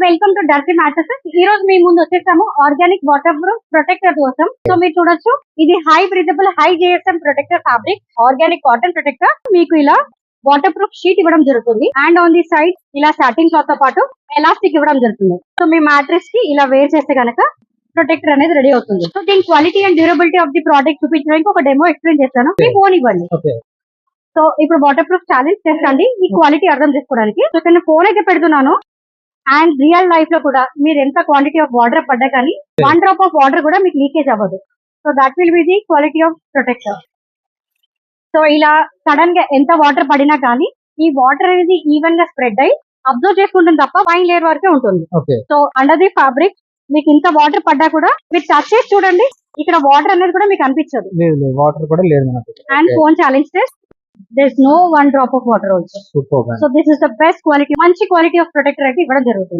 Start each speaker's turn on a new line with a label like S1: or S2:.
S1: Welcome to dirty mattresses. ఈ రోజు మీ ముందు వచ్చేసాము ఆర్గానిక్ వాటర్ ప్రూఫ్ ప్రొటెక్టర్ కోసం. సో మీరు చూడొచ్చు, ఇది high breathable high GSM protector fabric organic cotton protector. మీకు ఇలా వాటర్ ప్రూఫ్ షీట్ ఇవ్వడం జరుగుతుంది అండ్ ఆన్ ది సైడ్ ఇలా సాటిన్ క్లాత్ తో పాటు ఎలాస్టిక్ ఇవ్వడం జరుగుతుంది. సో మీ మ్యాట్రెస్ కి ఇలా వేర్ చేస్తే గనక ప్రొటెక్టర్ అనేది రెడీ అవుతుంది. సో దీని quality and durability of the product చూపించడానికి ఒక డెమో ఎక్స్ప్లెయిన్ చేస్తాను. మీ ఫోన్ ఇవ్వండి. సో ఇప్పుడు వాటర్ ప్రూఫ్ ఛాలెంజ్ చేస్తండి ఈ క్వాలిటీ అర్థం చేసుకోవడానికి. సో నేను ఫోన్ అయితే పెడుతున్నాను అండ్ రియల్ లైఫ్ లో కూడా మీరు ఎంత క్వాంటిటీ ఆఫ్ వాటర్ పడ్డా కానీ 1 డ్రాప్ ఆఫ్ వాటర్ కూడా మీకు లీకేజ్ అవ్వదు. So that will be the quality of protector. So ఇలా సడన్ గా ఎంత వాటర్ పడినా కానీ ఈ వాటర్ అనేది ఈవెన్ గా స్ప్రెడ్ అయ్యి అబ్జర్వ్ చేసుకుంటుంది తప్ప ఫైన్ లేయర్ వరకే ఉంటుంది. సో అండర్ ది ఫ్యాబ్రిక్ మీకు ఇంత వాటర్ పడ్డా కూడా మీరు టచ్ చేసి చూడండి, ఇక్కడ వాటర్ అనేది కూడా మీకు అనిపించదు.
S2: వాటర్ కూడా లేదు మనకు.
S1: And phone challenge test, there is no 1 drop of water also.
S2: Superb.
S1: So this is the best quality, మంచి క్వాలిటీ ఆఫ్ ప్రొటెక్టర్ అయితే ఇవ్వడం జరుగుతుంది.